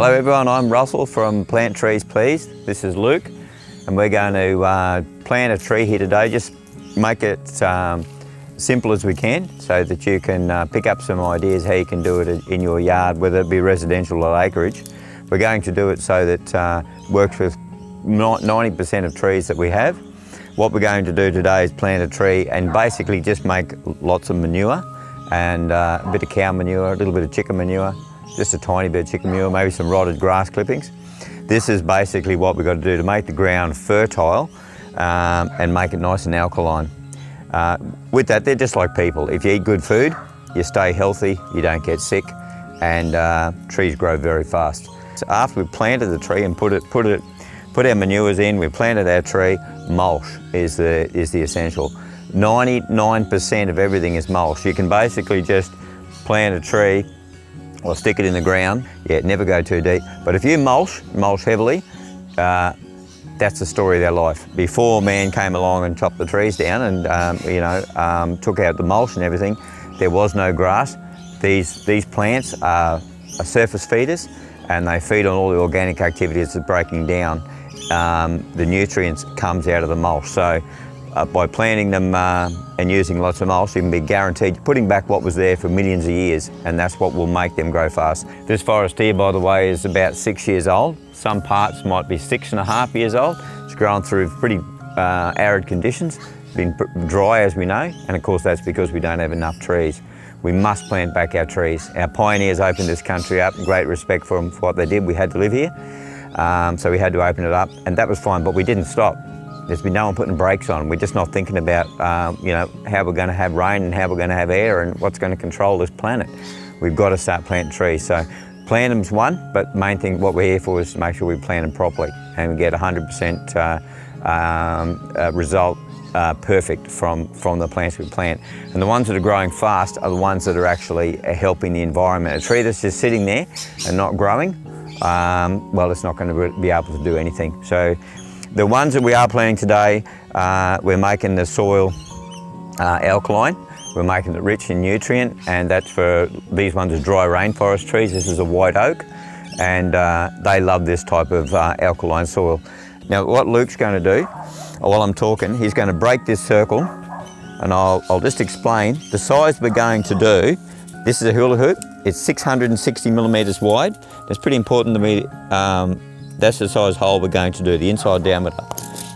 Hello everyone, I'm Russell from Plant Trees Pleased. This is Luke and we're going to plant a tree here today. Just make it simple as we can so that you can pick up some ideas how you can do it in your yard, whether it be residential or acreage. We're going to do it so that it works with 90% of trees that we have. What we're going to do today is plant a tree and basically just make lots of manure and a bit of cow manure, a little bit of chicken manure, just a tiny bit of chicken manure, maybe some rotted grass clippings. This is basically what we've got to do to make the ground fertile and make it nice and alkaline. With that, they're just like people. If you eat good food, you stay healthy, you don't get sick, and trees grow very fast. So after we've planted the tree and put our manures in, we've planted our tree, mulch is the essential. 99% of everything is mulch. You can basically just plant a tree or stick it in the ground. Yeah, never go too deep. But if you mulch heavily, that's the story of their life. Before man came along and chopped the trees down and took out the mulch and everything, there was no grass. These plants are surface feeders and they feed on all the organic activities that's breaking down. The nutrients comes out of the mulch. So by planting them and using lots of mulch, you can be guaranteed putting back what was there for millions of years, and that's what will make them grow fast. This forest here, by the way, is about 6 years old. Some parts might be 6.5 years old. It's grown through pretty arid conditions, been dry as we know, and of course that's because we don't have enough trees. We must plant back our trees. Our pioneers opened this country up, great respect for them for what they did. We had to live here, so we had to open it up, and that was fine, but we didn't stop. There's been no one putting brakes on. We're just not thinking about how we're going to have rain and how we're going to have air and what's going to control this planet. We've got to start planting trees. So plant them's one, but the main thing what we're here for is to make sure we plant them properly and we get 100% result perfect from the plants we plant. And the ones that are growing fast are the ones that are actually helping the environment. A tree that's just sitting there and not growing, well, it's not going to be able to do anything. So the ones that we are planting today, we're making the soil alkaline, we're making it rich in nutrient, and that's for, these ones are dry rainforest trees. This is a white oak, and they love this type of alkaline soil. Now what Luke's going to do, while I'm talking, he's going to break this circle, and I'll just explain. The size we're going to do, this is a hula hoop, it's 660 millimetres wide. It's pretty important to me. That's the size hole we're going to do, the inside diameter,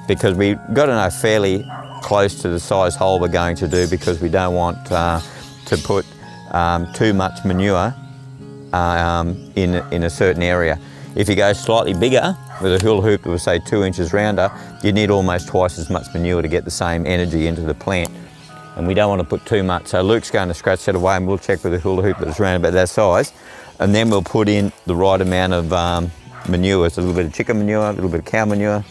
because we've got to know fairly close to the size hole we're going to do, because we don't want to put too much manure in a certain area. If you go slightly bigger, with a hula hoop that was say 2 inches rounder, you need almost twice as much manure to get the same energy into the plant. And we don't want to put too much. So Luke's going to scratch that away and we'll check with a hula hoop that's around about that size. And then we'll put in the right amount of manure, so a little bit of chicken manure, a little bit of cow manure,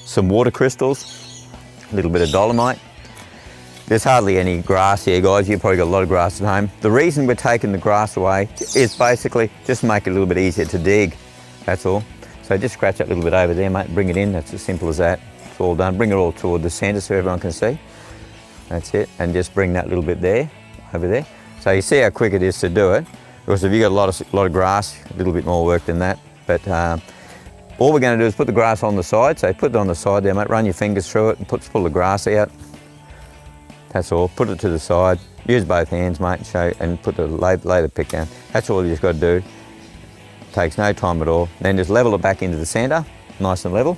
some water crystals, a little bit of dolomite. There's hardly any grass here, guys. You've probably got a lot of grass at home. The reason we're taking the grass away is basically just make it a little bit easier to dig, that's all. So just scratch that little bit over there, mate, bring it in. That's as simple as that. It's all done. Bring it all toward the centre so everyone can see. That's it, and just bring that little bit there, over there. So you see how quick it is to do it. Because if you've got a lot of grass, a little bit more work than that. But all we're going to do is put the grass on the side. So put it on the side there, mate. Run your fingers through it and pull the grass out. That's all. Put it to the side. Use both hands, mate, and lay the pick down. That's all you just got to do. Takes no time at all. Then just level it back into the centre, nice and level.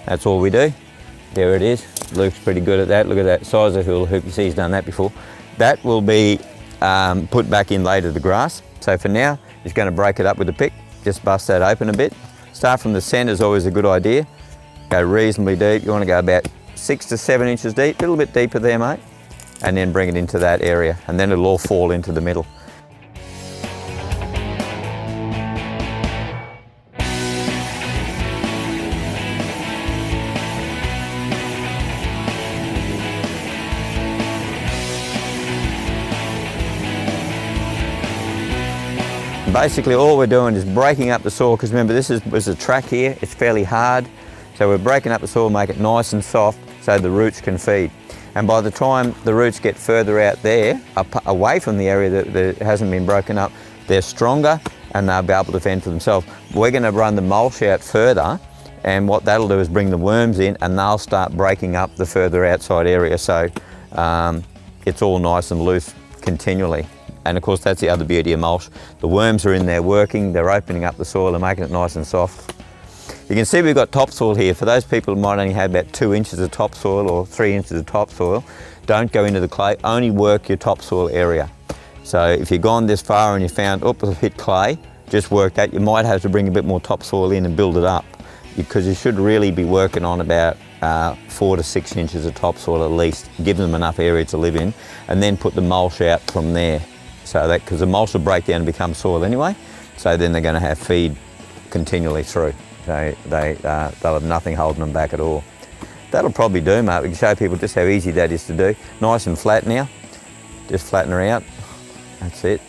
That's all we do. There it is. Luke's pretty good at that. Look at that size of hula hoop. You see he's done that before. That will be put back in later, the grass. So for now, he's going to break it up with a pick. Just bust that open a bit. Start from the centre is always a good idea. Go reasonably deep. You want to go about 6 to 7 inches deep, a little bit deeper there, mate. And then bring it into that area, and then it'll all fall into the middle. Basically all we're doing is breaking up the soil, because remember this was a track here, it's fairly hard. So we're breaking up the soil, make it nice and soft so the roots can feed. And by the time the roots get further out there, away from the area that hasn't been broken up, they're stronger and they'll be able to fend for themselves. We're going to run the mulch out further, and what that'll do is bring the worms in, and they'll start breaking up the further outside area, so it's all nice and loose continually. And of course, that's the other beauty of mulch. The worms are in there working, they're opening up the soil and making it nice and soft. You can see we've got topsoil here. For those people who might only have about 2 inches of topsoil or 3 inches of topsoil, don't go into the clay, only work your topsoil area. So if you've gone this far and you found, oh, it's hit clay, just work that. You might have to bring a bit more topsoil in and build it up, because you should really be working on about 4 to 6 inches of topsoil at least, give them enough area to live in, and then put the mulch out from there. So that, because the mulch will break down and become soil anyway, so then they're going to have feed continually through. So they'll have nothing holding them back at all. That'll probably do, mate. We can show people just how easy that is to do. Nice and flat now. Just flatten her out. That's it.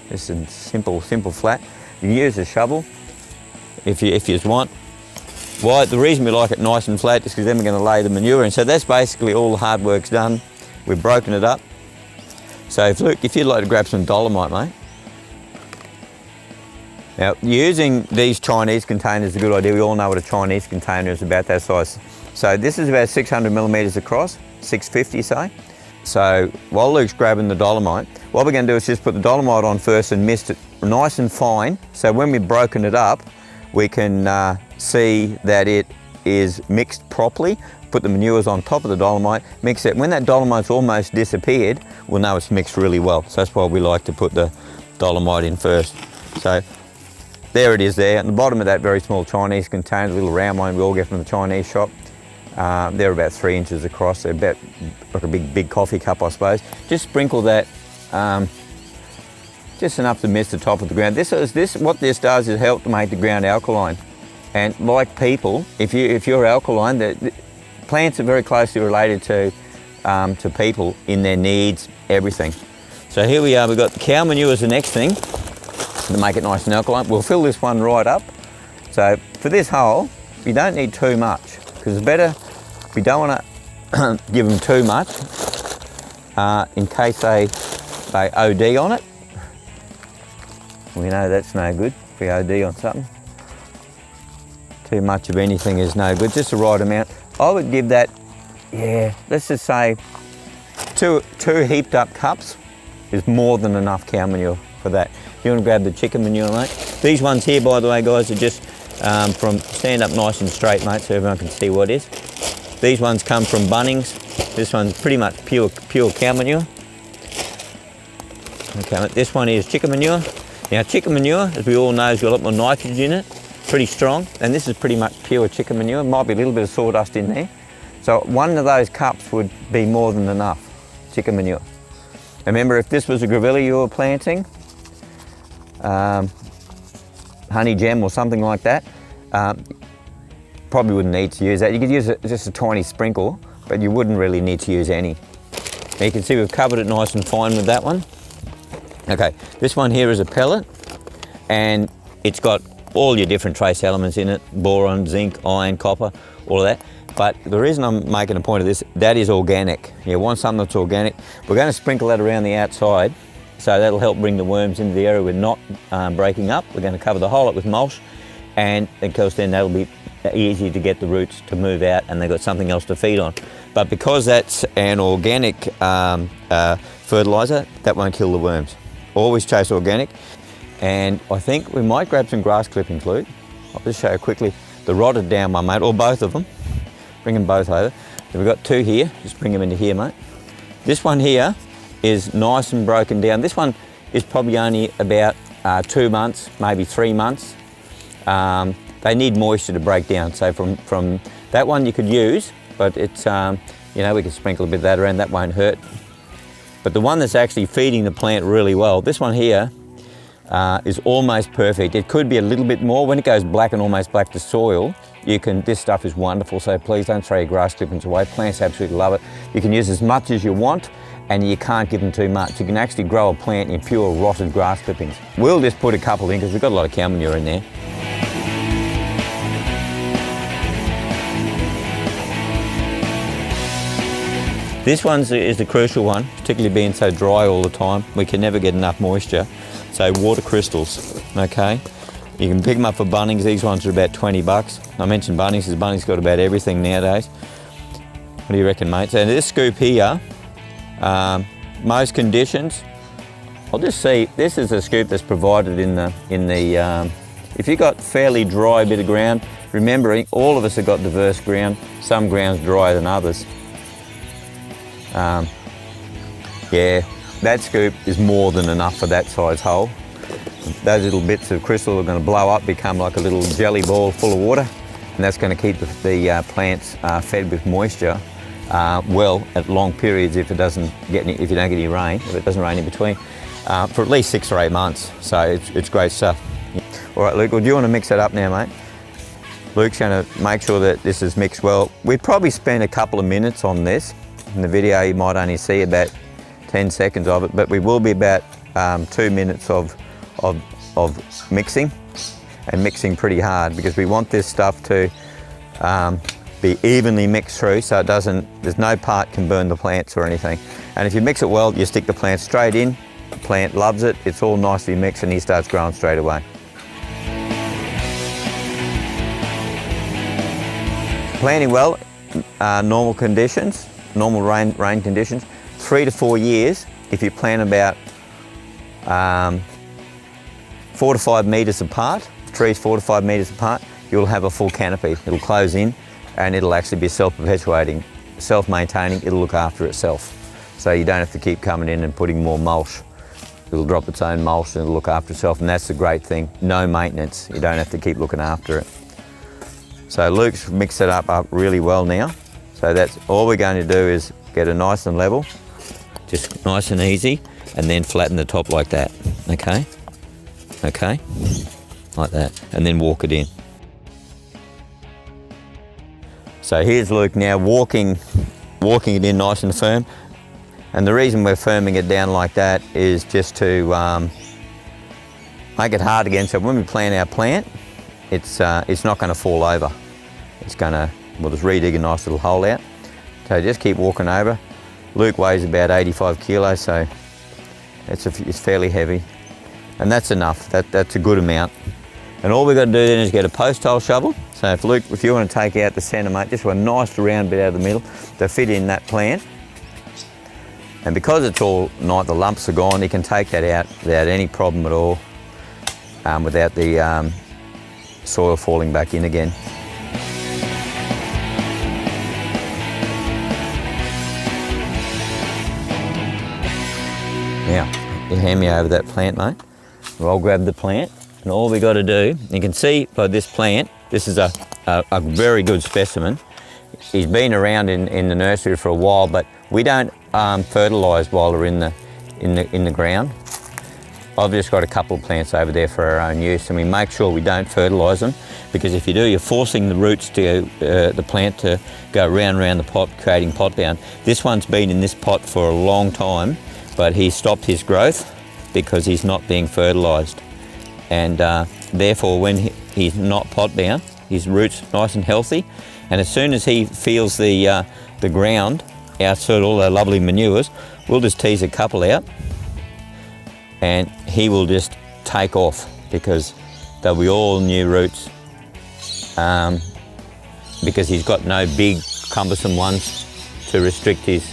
Just a simple flat. You can use a shovel if you want. Why? The reason we like it nice and flat is because then we're going to lay the manure in. So that's basically all the hard work's done. We've broken it up. So if you'd like to grab some dolomite, mate. Now, using these Chinese containers is a good idea. We all know what a Chinese container is, about that size. So this is about 600 millimetres across, 650 say. So while Luke's grabbing the dolomite, what we're going to do is just put the dolomite on first and mist it nice and fine. So when we've broken it up, we can see that it is mixed properly. Put the manures on top of the dolomite, mix it. When that dolomite's almost disappeared, we'll know it's mixed really well. So that's why we like to put the dolomite in first. So there it is there. At the bottom of that very small Chinese container, a little round one we all get from the Chinese shop. They're about 3 inches across. They're about like a big coffee cup, I suppose. Just sprinkle that, just enough to mist the top of the ground. What this does is help to make the ground alkaline. And like people, if you're alkaline, the plants are very closely related to people in their needs, everything. So here we are. We've got cow manure as the next thing to make it nice and alkaline. We'll fill this one right up. So for this hole, you don't need too much, because it's better, we don't want to give them too much in case they OD on it. We know that's no good if we OD on something. Too much of anything is no good, just the right amount. I would give that, yeah, let's just say two heaped up cups is more than enough cow manure for that. You want to grab the chicken manure, mate. These ones here, by the way, guys, are just from stand up nice and straight, mate, so everyone can see what it is. These ones come from Bunnings. This one's pretty much pure cow manure. Okay, this one is chicken manure. Now, chicken manure, as we all know, has got a lot more nitrogen in it, pretty strong, and this is pretty much pure chicken manure. Might be a little bit of sawdust in there. So one of those cups would be more than enough chicken manure. Remember, if this was a grevillea you were planting, honey gem or something like that, probably wouldn't need to use that. You could use just a tiny sprinkle, but you wouldn't really need to use any. Now you can see we've covered it nice and fine with that one. Okay, this one here is a pellet, and it's got all your different trace elements in it: boron, zinc, iron, copper, all of that. But the reason I'm making a point of this, that is organic. You want something that's organic. We're going to sprinkle that around the outside, so that'll help bring the worms into the area we're not breaking up. We're going to cover the whole lot with mulch, and of course then that'll be easy to get the roots to move out, and they've got something else to feed on. But because that's an organic fertiliser, that won't kill the worms. Always chase organic. And I think we might grab some grass clippings, Luke. I'll just show you quickly the rotted down one, mate, or both of them. Bring them both over. We've got two here, just bring them into here, mate. This one here is nice and broken down. This one is probably only about 2 months, maybe 3 months. They need moisture to break down. So from that one you could use, but it's, you know, we can sprinkle a bit of that around, that won't hurt. But the one that's actually feeding the plant really well, this one here, is almost perfect. It could be a little bit more. When it goes black and almost black to soil, this stuff is wonderful, so please don't throw your grass clippings away. Plants absolutely love it. You can use as much as you want, and you can't give them too much. You can actually grow a plant in pure rotted grass clippings. We'll just put a couple in because we've got a lot of cow manure in there. This one is the crucial one, particularly being so dry all the time. We can never get enough moisture. So water crystals, okay? You can pick them up for Bunnings. These ones are about 20 bucks. I mentioned Bunnings because Bunnings got about everything nowadays. What do you reckon, mate? So this scoop here, most conditions, I'll just see, this is a scoop that's provided in the if you've got fairly dry bit of ground, remembering all of us have got diverse ground, some ground's drier than others. Yeah, that scoop is more than enough for that size hole. Those little bits of crystal are going to blow up, become like a little jelly ball full of water, and that's going to keep the plants fed with moisture well at long periods if you don't get any rain, if it doesn't rain in between, for at least 6 or 8 months. So it's great stuff. All right, Luke, well, do you want to mix that up now, mate? Luke's going to make sure that this is mixed well. We'd probably spend a couple of minutes on this. In the video, you might only see about 10 seconds of it, but we will be about 2 minutes of mixing, and mixing pretty hard, because we want this stuff to be evenly mixed through, so there's no part can burn the plants or anything. And if you mix it well, you stick the plant straight in, the plant loves it, it's all nicely mixed, and he starts growing straight away. Planting well, normal conditions, normal rain conditions, 3 to 4 years. If you plant about 4 to 5 metres apart, trees 4 to 5 metres apart, you'll have a full canopy. It'll close in and it'll actually be self-perpetuating, self-maintaining, it'll look after itself. So you don't have to keep coming in and putting more mulch. It'll drop its own mulch and it'll look after itself, and that's the great thing. No maintenance, you don't have to keep looking after it. So Luke's mixed it up really well now. So that's all we're going to do, is get it nice and level, just nice and easy, and then flatten the top like that, okay? Okay, like that, and then walk it in. So here's Luke now walking it in nice and firm. And the reason we're firming it down like that is just to make it hard again, so when we plant our plant, it's not going to fall over. We'll just re-dig a nice little hole out. So just keep walking over. Luke weighs about 85 kilos, so it's fairly heavy. And that's enough, that's a good amount. And all we've got to do then is get a post hole shovel. So if you want to take out the centre, mate, just a nice round bit out of the middle to fit in that plant. And because it's all nice, the lumps are gone, you can take that out without any problem at all, without the soil falling back in again. Now, you hand me over that plant, mate. I'll grab the plant, and all we got to do, you can see by this plant, this is a very good specimen. He's been around in the nursery for a while, but we don't fertilise while they're in the ground. I've just got a couple of plants over there for our own use, and we make sure we don't fertilise them, because if you do, you're forcing the roots to the plant to go round the pot, creating pot bound. This one's been in this pot for a long time, but he stopped his growth because he's not being fertilised, and therefore when he's not pot bound, his roots nice and healthy, and as soon as he feels the ground outside all the lovely manures, we'll just tease a couple out and he will just take off, because they'll be all new roots, because he's got no big cumbersome ones to restrict his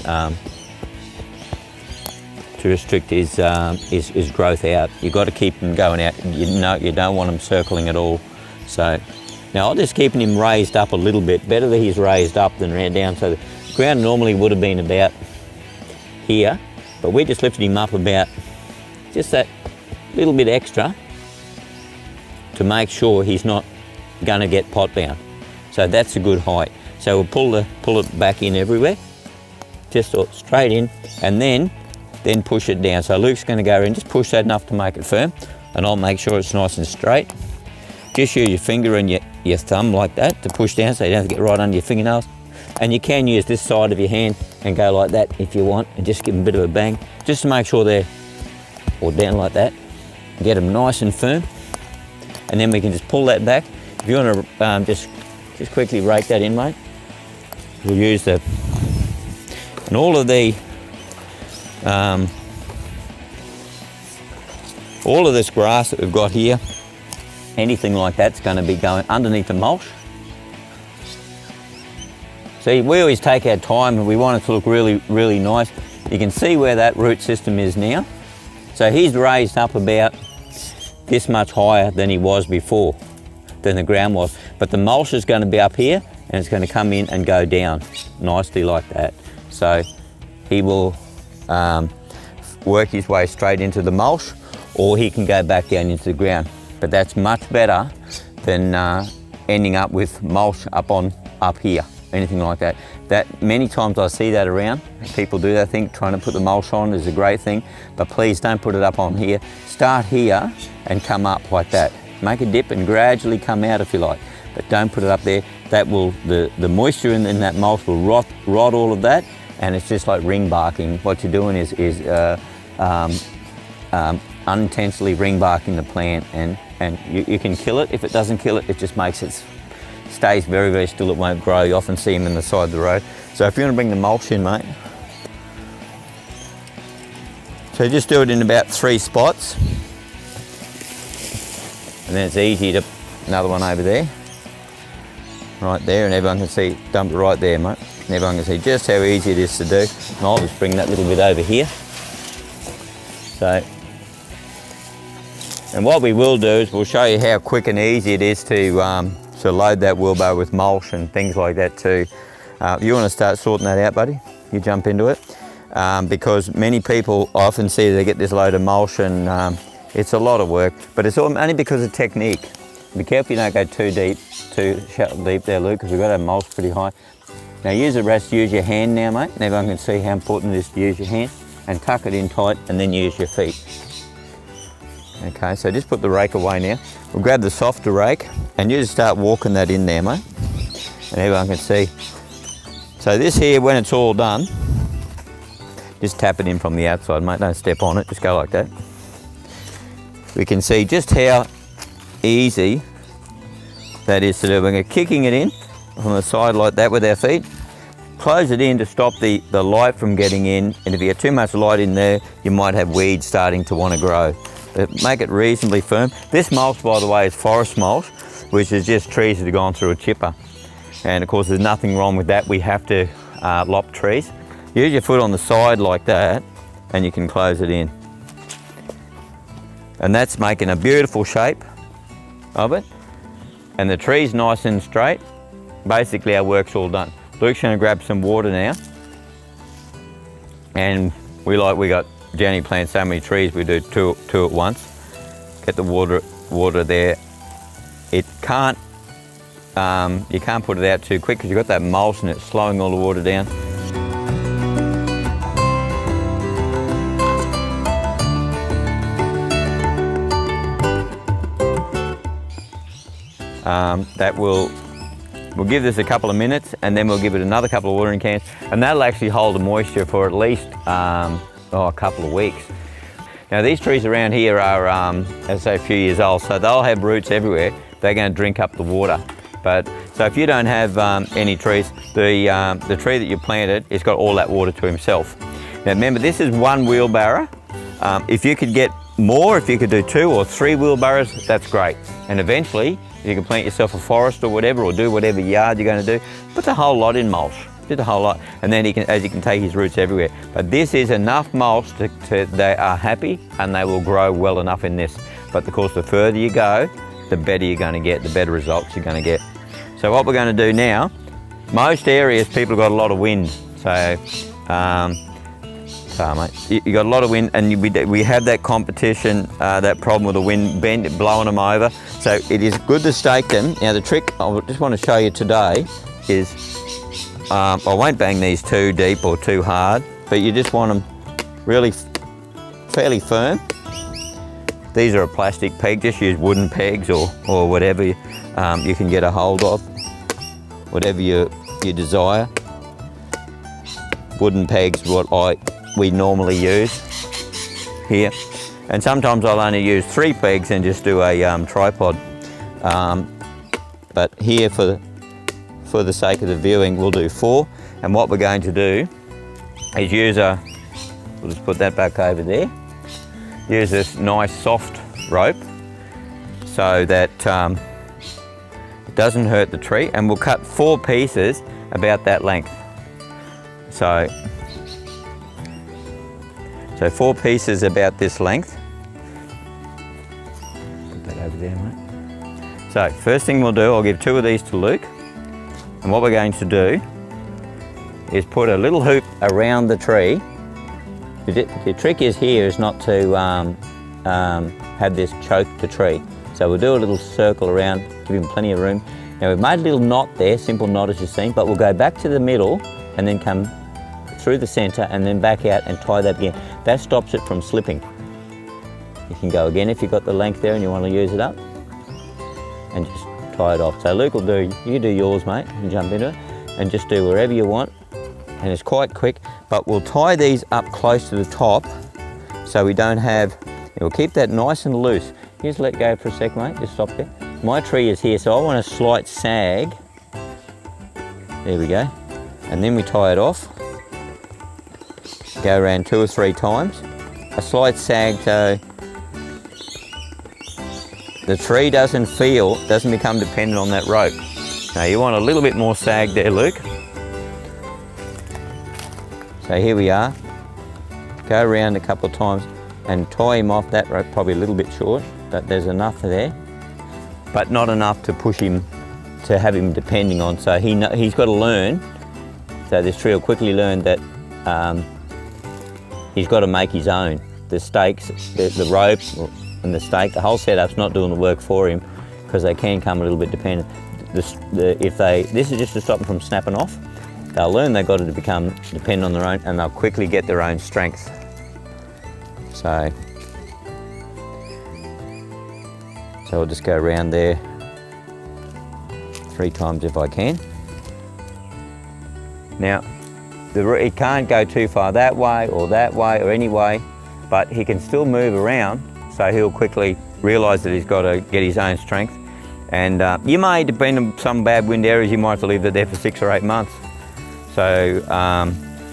growth out. You've got to keep them going out. You don't want them circling at all. So now I'm just keeping him raised up a little bit. Better that he's raised up than round down. So the ground normally would have been about here, but we just lifted him up about just that little bit extra to make sure he's not going to get pot bound. So that's a good height. So we'll pull it back in everywhere, just straight in, and then push it down. So Luke's going to go in, just push that enough to make it firm, and I'll make sure it's nice and straight. Just use your finger and your thumb like that to push down, so you don't have to get right under your fingernails. And you can use this side of your hand and go like that if you want, and just give them a bit of a bang, just to make sure they're, or down like that, get them nice and firm. And then we can just pull that back. If you want to just quickly rake that in, mate, we'll use the And all of the all of this grass that we've got here, anything like that's going to be going underneath the mulch. See, we always take our time and we want it to look really, really nice. You can see where that root system is now. So he's raised up about this much higher than he was before, than the ground was. But the mulch is going to be up here and it's going to come in and go down nicely like that. So he will work his way straight into the mulch, or he can go back down into the ground. But that's much better than ending up with mulch up here, anything like that. That many times I see that around. People do that thing, trying to put the mulch on is a great thing, but please don't put it up on here. Start here and come up like that. Make a dip and gradually come out if you like, but don't put it up there. That will, the moisture in that mulch will rot all of that, and it's just like ring barking. What you're doing is unintentionally ring barking the plant, and you can kill it. If it doesn't kill it, it just makes it stays very, very still. It won't grow. You often see them in the side of the road. So if you want to bring the mulch in, mate, so just do it in about 3 spots, and then it's easy to another one over there, right there, and everyone can see. Dump it right there, mate. And everyone can see just how easy it is to do. And I'll just bring that little bit over here. So, and what we will do is we'll show you how quick and easy it is to load that wheelbarrow with mulch and things like that too. You want to start sorting that out, buddy? You jump into it. Because many people often see they get this load of mulch and it's a lot of work, but it's only because of technique. Be careful you don't go too deep there, Luke, because we've got our mulch pretty high. Now use the rest, use your hand now, mate, and everyone can see how important it is to use your hand, and tuck it in tight and then use your feet. Okay, so just put the rake away now. We'll grab the softer rake and you just start walking that in there, mate, and everyone can see. So this here, when it's all done, just tap it in from the outside, mate, don't step on it, just go like that. We can see just how easy that is to do. We're kicking it in from the side like that with our feet. Close it in to stop the light from getting in, and if you get too much light in there, you might have weeds starting to want to grow. But make it reasonably firm. This mulch, by the way, is forest mulch, which is just trees that have gone through a chipper. And of course, there's nothing wrong with that. We have to lop trees. Use your foot on the side like that, and you can close it in. And that's making a beautiful shape of it. And the tree's nice and straight. Basically, our work's all done. Luke's going to grab some water now. And we got Jenny planted so many trees, we do two at once. Get the water there. It can't, you can't put it out too quick because you've got that mulch and it's slowing all the water down. We'll give this a couple of minutes and then we'll give it another couple of watering cans, and that'll actually hold the moisture for at least a couple of weeks. Now these trees around here are, as I say, a few years old, so they'll have roots everywhere. They're going to drink up the water. But so if you don't have any trees, the tree that you planted, it's got all that water to himself. Now remember, this is 1 wheelbarrow. If you could get more, if you could do 2 or 3 wheelbarrows, that's great. And eventually, you can plant yourself a forest or whatever, or do whatever yard you're going to do. Put the whole lot in mulch, just a whole lot, and then he can take his roots everywhere. But this is enough mulch they are happy and they will grow well enough in this. But of course, the further you go, the better you're going to get, the better results you're going to get. So what we're going to do now, most areas people have got a lot of wind, so mate, you got a lot of wind, and we have that competition, that problem with the wind blowing them over. So it is good to stake them. Now the trick I just want to show you today is, I won't bang these too deep or too hard, but you just want them really fairly firm. These are a plastic peg, just use wooden pegs or whatever you can get a hold of, whatever you desire. Wooden pegs, we normally use here, and sometimes I'll only use 3 pegs and just do a tripod, but here for the sake of the viewing we'll do 4. And what we're going to do is we'll just put that back over there. Use this nice soft rope so that it doesn't hurt the tree, and we'll cut 4 pieces about that length. So 4 pieces about this length. Put that over there, mate. So first thing we'll do, I'll give 2 of these to Luke, and what we're going to do is put a little hoop around the tree. The trick is here is not to have this choke the tree. So we'll do a little circle around, give him plenty of room. Now we've made a little knot there, simple knot as you've seen, but we'll go back to the middle and then come through the centre and then back out and tie that again. That stops it from slipping. You can go again if you've got the length there and you want to use it up, and just tie it off. So Luke will do, you do yours, mate, and jump into it, and just do wherever you want. And it's quite quick, but we'll tie these up close to the top so we don't have, we'll keep that nice and loose. Just let go for a sec, mate, just stop there. My tree is here, so I want a slight sag. There we go. And then we tie it off. Go around 2 or 3 times. A slight sag so the tree doesn't become dependent on that rope. Now you want a little bit more sag there, Luke. So here we are. Go around a couple of times and tie him off that rope, probably a little bit short, but there's enough there, but not enough to push him, to have him depending on. So he's got to learn, so this tree will quickly learn that he's got to make his own. The stakes, the rope and the stake, the whole setup's not doing the work for him, because they can come a little bit dependent. This is just to stop them from snapping off. They'll learn they've got to become dependent on their own, and they'll quickly get their own strength. So I'll just go around there 3 times if I can. Now, he can't go too far that way or any way, but he can still move around, so he'll quickly realise that he's got to get his own strength. And you may, depending on some bad wind areas, you might have to leave it there for 6 or 8 months. So,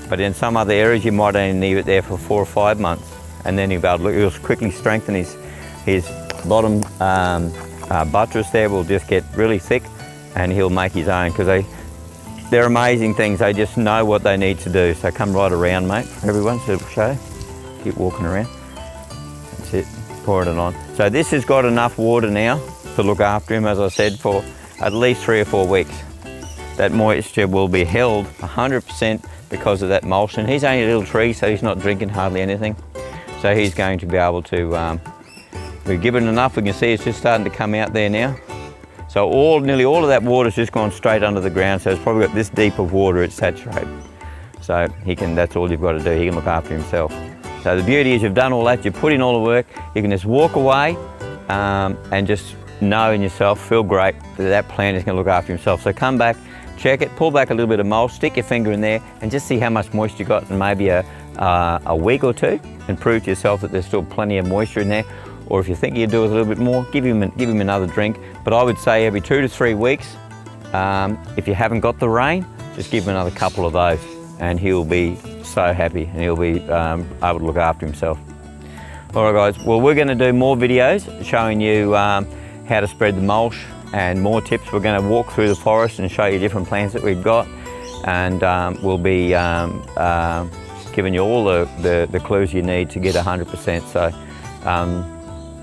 but in some other areas, you might only leave it there for 4 or 5 months, and then he'll quickly strengthen his bottom buttress there will just get really thick, and he'll make his own, because they're amazing things. They just know what they need to do. So come right around, mate, for everyone, so it'll show. Keep walking around. That's it, pouring it on. So this has got enough water now to look after him, as I said, for at least 3 or 4 weeks. That moisture will be held 100% because of that emulsion. He's only a little tree, so he's not drinking hardly anything. So he's going to be able to, we've given enough. We can see it's just starting to come out there now. So nearly all of that water's just gone straight under the ground, so it's probably got this deep of water it's saturated. So that's all you've got to do. He can look after himself. So the beauty is you've done all that, you've put in all the work, you can just walk away and just know in yourself, feel great that plant is going to look after himself. So come back, check it, pull back a little bit of mulch, stick your finger in there and just see how much moisture you got in maybe a week or 2, and prove to yourself that there's still plenty of moisture in there. Or if you think you do with a little bit more, give him another drink. But I would say every 2 to 3 weeks, if you haven't got the rain, just give him another couple of those, and he'll be so happy, and he'll be able to look after himself. All right, guys, well, we're going to do more videos showing you how to spread the mulch and more tips. We're going to walk through the forest and show you different plants that we've got, and we'll be giving you all the clues you need to get 100%. So,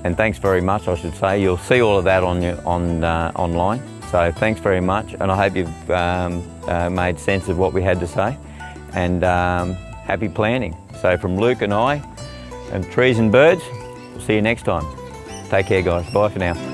and thanks very much, I should say. You'll see all of that online. So thanks very much, and I hope you've made sense of what we had to say. And happy planting. So from Luke and I, and Trees and Birds, we'll see you next time. Take care, guys. Bye for now.